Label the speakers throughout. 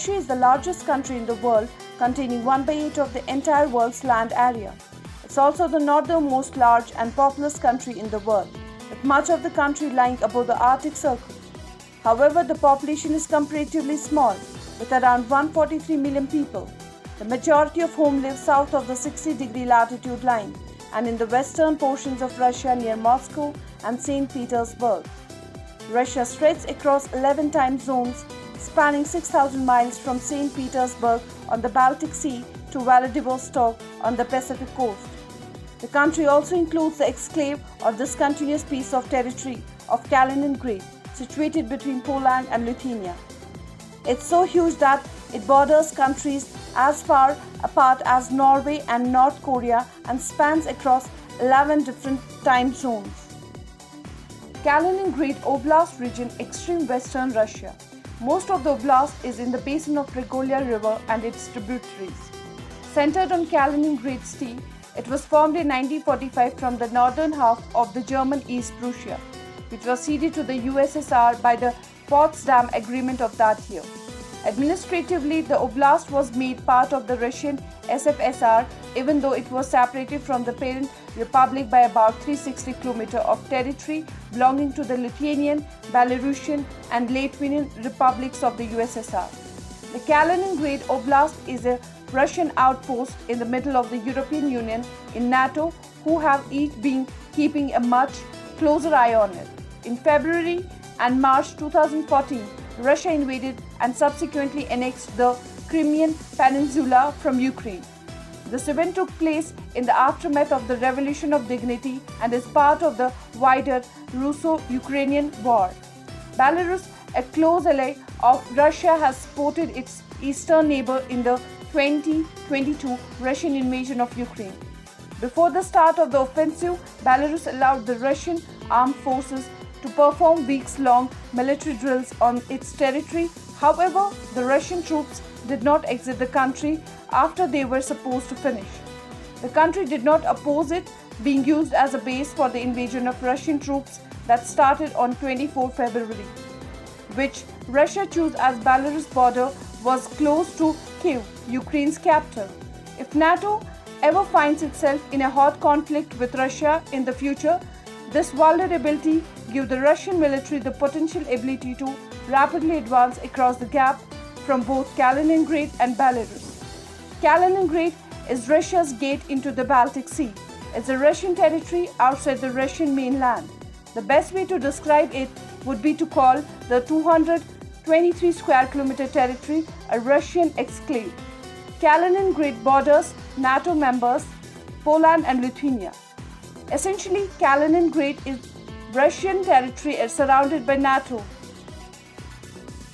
Speaker 1: Russia is the largest country in the world, containing 1/8 of the entire world's land area. It's also the northernmost large and populous country in the world, with much of the country lying above the Arctic Circle. However, the population is comparatively small, with around 143 million people, the majority of whom live south of the 60-degree latitude line and in the western portions of Russia near Moscow and St. Petersburg. Russia stretches across 11 time zones, spanning 6,000 miles from St. Petersburg on the Baltic Sea to Vladivostok on the Pacific coast. The country also includes the exclave or discontinuous piece of territory of Kaliningrad, situated between Poland and Lithuania. It's so huge that it borders countries as far apart as Norway and North Korea and spans across 11 different time zones. Kaliningrad Oblast region, extreme western Russia. Most of the oblast is in the basin of Pregolia River and its tributaries. Centered on Kaliningrad Sea, it was formed in 1945 from the northern half of the German East Prussia, which was ceded to the USSR by the Potsdam Agreement of that year. Administratively, the oblast was made part of the Russian SFSR, even though it was separated from the parent republic by about 360 km of territory belonging to the Lithuanian, Belarusian, and Latvian republics of the USSR. The Kaliningrad Oblast is a Russian outpost in the middle of the European Union in NATO, who have each been keeping a much closer eye on it. In February and March 2014, Russia invaded and subsequently annexed the Crimean Peninsula from Ukraine. This event took place in the aftermath of the Revolution of Dignity and is part of the wider Russo-Ukrainian war. Belarus, a close ally of Russia, has supported its eastern neighbor in the 2022 Russian invasion of Ukraine. Before the start of the offensive, Belarus allowed the Russian armed forces to perform weeks-long military drills on its territory. However, the Russian troops did not exit the country after they were supposed to finish. The country did not oppose it being used as a base for the invasion of Russian troops that started on 24 February, which Russia chose as Belarus border was close to Kyiv, Ukraine's capital. If NATO ever finds itself in a hot conflict with Russia in the future, this vulnerability gives the Russian military the potential ability to rapidly advance across the gap from both Kaliningrad and Belarus. Kaliningrad is Russia's gate into the Baltic Sea. It's a Russian territory outside the Russian mainland. The best way to describe it would be to call the 223 square kilometer territory a Russian exclave. Kaliningrad borders NATO members Poland and Lithuania. Essentially, Kaliningrad is Russian territory surrounded by NATO.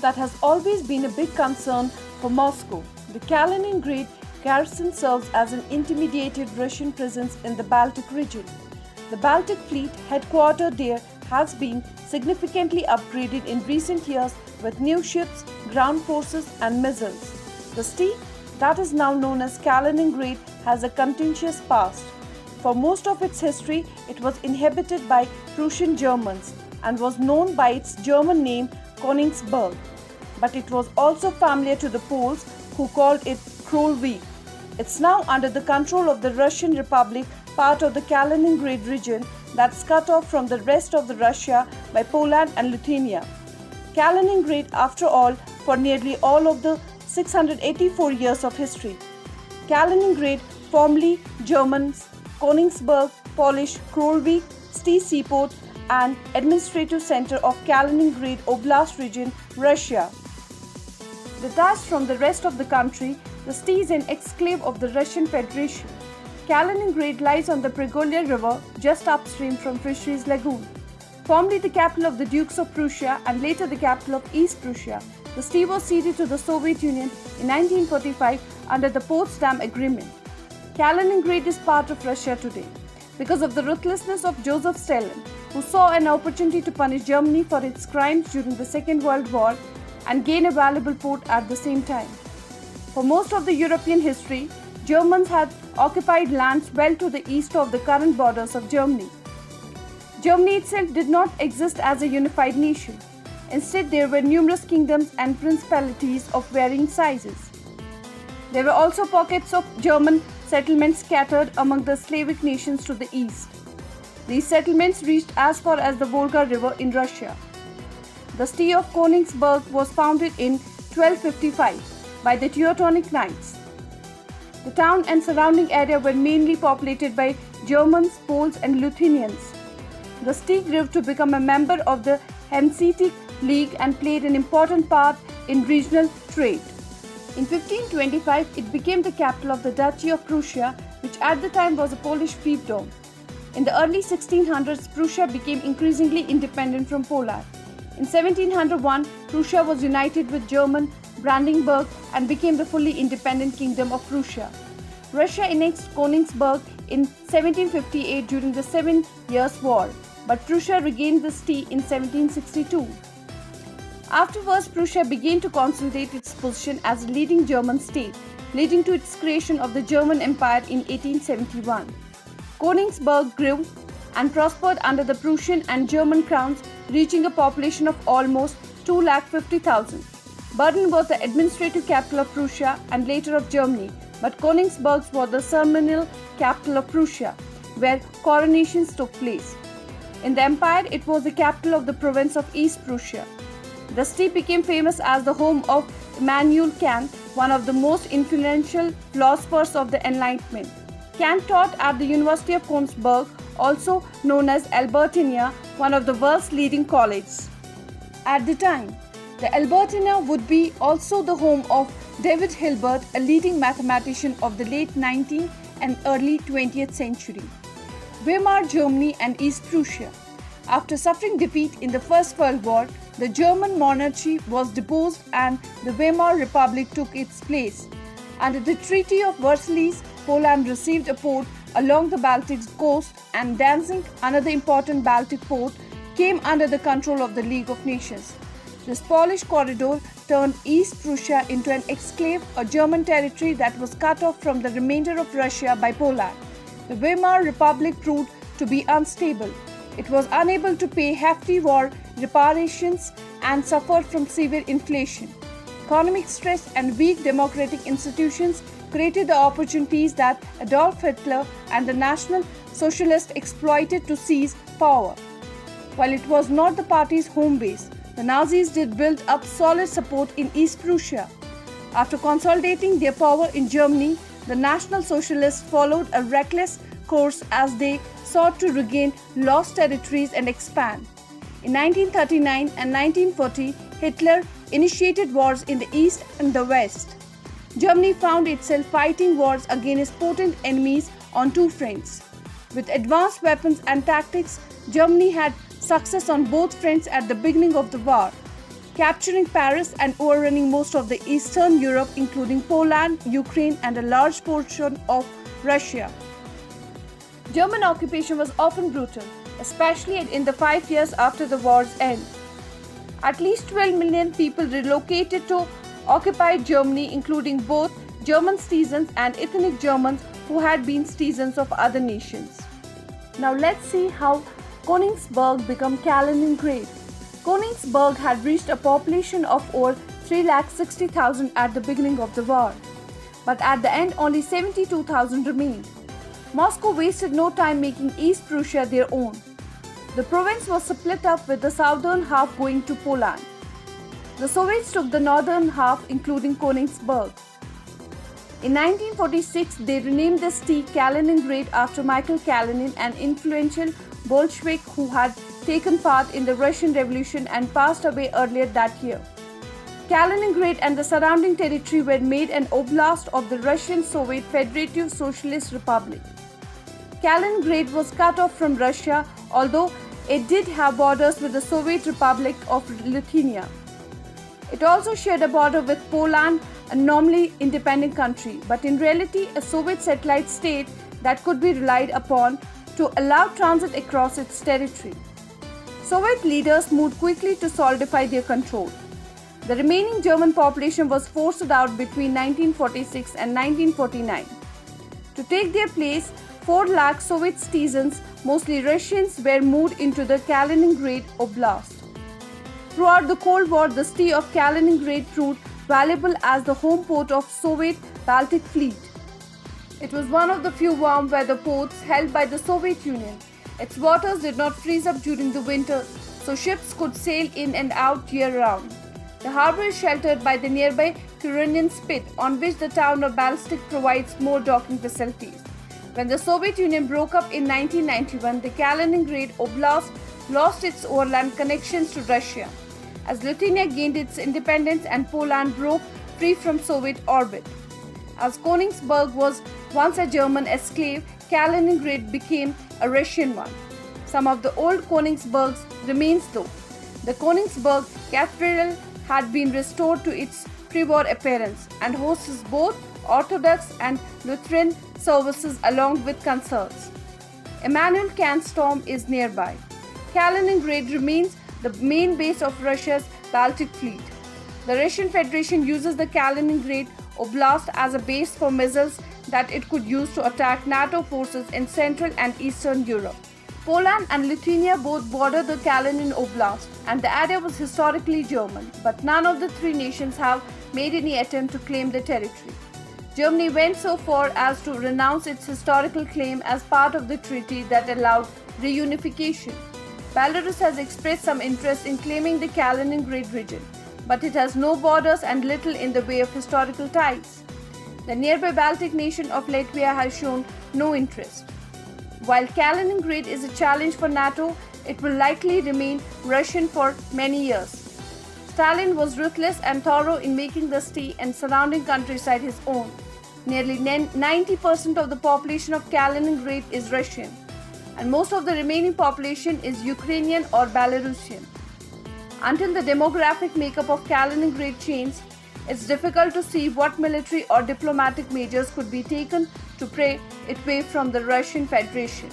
Speaker 1: That has always been a big concern for Moscow. The Kaliningrad garrison serves as an intermediated Russian presence in the Baltic region. The Baltic Fleet, headquartered there, has been significantly upgraded in recent years with new ships, ground forces, and missiles. The city, that is now known as Kaliningrad, has a contentious past. For most of its history, it was inhabited by Prussian Germans and was known by its German name Königsberg. But it was also familiar to the Poles, who called it Królewik. It's now under the control of the Russian Republic, part of the Kaliningrad region that's cut off from the rest of the Russia by Poland and Lithuania. Kaliningrad, after all, for nearly all of the 684 years of history. Kaliningrad, formerly Germans, Königsberg, Polish, Królewik, city seaport and administrative center of Kaliningrad Oblast region, Russia. Detached from the rest of the country, the city is an exclave of the Russian Federation. Kaliningrad lies on the Pregolia River just upstream from Fisheries Lagoon. Formerly the capital of the Dukes of Prussia and later the capital of East Prussia, the city was ceded to the Soviet Union in 1945 under the Potsdam Agreement. Kaliningrad is part of Russia today because of the ruthlessness of Joseph Stalin, who saw an opportunity to punish Germany for its crimes during the Second World War and gain a valuable port at the same time. For most of the European history, Germans had occupied lands well to the east of the current borders of Germany. Germany itself did not exist as a unified nation. Instead, there were numerous kingdoms and principalities of varying sizes. There were also pockets of German settlements scattered among the Slavic nations to the east. These settlements reached as far as the Volga River in Russia. The city of Königsberg was founded in 1255 by the Teutonic Knights. The town and surrounding area were mainly populated by Germans, Poles, and Lithuanians. The city grew to become a member of the Hanseatic League and played an important part in regional trade. In 1525, it became the capital of the Duchy of Prussia, which at the time was a Polish fiefdom. In the early 1600s, Prussia became increasingly independent from Poland. In 1701, Prussia was united with German Brandenburg and became the fully independent Kingdom of Prussia. Russia annexed Königsberg in 1758 during the Seven Years' War, but Prussia regained the city in 1762. Afterwards, Prussia began to consolidate its position as a leading German state, leading to its creation of the German Empire in 1871. Königsberg grew and prospered under the Prussian and German crowns, reaching a population of almost 250,000. Berlin was the administrative capital of Prussia and later of Germany, but Königsberg was the ceremonial capital of Prussia, where coronations took place. In the empire, it was the capital of the province of East Prussia. The city became famous as the home of Immanuel Kant, one of the most influential philosophers of the Enlightenment. Kant taught at the University of Königsberg, also known as Albertina, one of the world's leading colleges. At the time, the Albertina would be also the home of David Hilbert, a leading mathematician of the late 19th and early 20th century. Weimar Germany and East Prussia. After suffering defeat in the First World War, the German monarchy was deposed and the Weimar Republic took its place. Under the Treaty of Versailles, Poland received a port along the Baltic coast, and Danzig, another important Baltic port, came under the control of the League of Nations. This Polish corridor turned East Prussia into an exclave, a German territory that was cut off from the remainder of Russia by Poland. The Weimar Republic proved to be unstable. It was unable to pay hefty war reparations and suffered from severe inflation. Economic stress and weak democratic institutions created the opportunities that Adolf Hitler and the National Socialists exploited to seize power. While it was not the party's home base, the Nazis did build up solid support in East Prussia. After consolidating their power in Germany, the National Socialists followed a reckless course as they sought to regain lost territories and expand. In 1939 and 1940, Hitler initiated wars in the East and the West. Germany found itself fighting wars against potent enemies on two fronts. With advanced weapons and tactics, Germany had success on both fronts at the beginning of the war, capturing Paris and overrunning most of the Eastern Europe, including Poland, Ukraine, and a large portion of Russia. German occupation was often brutal, especially in the 5 years after the war's end. At least 12 million people relocated to occupied Germany, including both German citizens and ethnic Germans who had been citizens of other nations. Now let's see how Königsberg became Kaliningrad. Königsberg had reached a population of over 360,000 at the beginning of the war, but at the end only 72,000 remained. Moscow wasted no time making East Prussia their own. The province was split up with the southern half going to Poland. The Soviets took the northern half, including Königsberg. In 1946, they renamed the city Kaliningrad after Michael Kalinin, an influential Bolshevik who had taken part in the Russian Revolution and passed away earlier that year. Kaliningrad and the surrounding territory were made an oblast of the Russian Soviet Federative Socialist Republic. Kaliningrad was cut off from Russia, although it did have borders with the Soviet Republic of Lithuania. It also shared a border with Poland, a nominally independent country, but in reality a Soviet satellite state that could be relied upon to allow transit across its territory. Soviet leaders moved quickly to solidify their control. The remaining German population was forced out between 1946 and 1949. To take their place, 4 lakh Soviet citizens, mostly Russians, were moved into the Kaliningrad Oblast. Throughout the Cold War, the city of Kaliningrad proved valuable as the home port of Soviet Baltic Fleet. It was one of the few warm weather ports held by the Soviet Union. Its waters did not freeze up during the winter, so ships could sail in and out year-round. The harbour is sheltered by the nearby Kaliningrad Spit, on which the town of Baltic provides more docking facilities. When the Soviet Union broke up in 1991, the Kaliningrad Oblast lost its overland connections to Russia. As Lithuania gained its independence and Poland broke free from Soviet orbit. As Königsberg was once a German enclave, Kaliningrad became a Russian one. Some of the old Königsbergs remains though. The Königsberg Cathedral had been restored to its pre-war appearance and hosts both Orthodox and Lutheran services along with concerts. Immanuel Kant's tomb is nearby. Kaliningrad remains the main base of Russia's Baltic Fleet. The Russian Federation uses the Kaliningrad Oblast as a base for missiles that it could use to attack NATO forces in Central and Eastern Europe. Poland and Lithuania both border the Kaliningrad Oblast, and the area was historically German, but none of the three nations have made any attempt to claim the territory. Germany went so far as to renounce its historical claim as part of the treaty that allowed reunification. Belarus has expressed some interest in claiming the Kaliningrad region, but it has no borders and little in the way of historical ties. The nearby Baltic nation of Latvia has shown no interest. While Kaliningrad is a challenge for NATO, it will likely remain Russian for many years. Stalin was ruthless and thorough in making the city and surrounding countryside his own. Nearly 90% of the population of Kaliningrad is Russian, and most of the remaining population is Ukrainian or Belarusian. Until the demographic makeup of Kaliningrad changes, it's difficult to see what military or diplomatic measures could be taken to pry it away from the Russian Federation.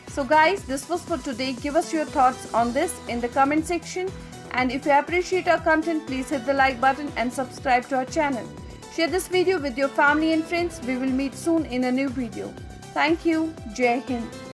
Speaker 1: So guys, this was for today. Give us your thoughts on this in the comment section, and if you appreciate our content, please hit the like button and subscribe to our channel. Share this video with your family and friends. We will meet soon in a new video. Thank you. Jai Hind.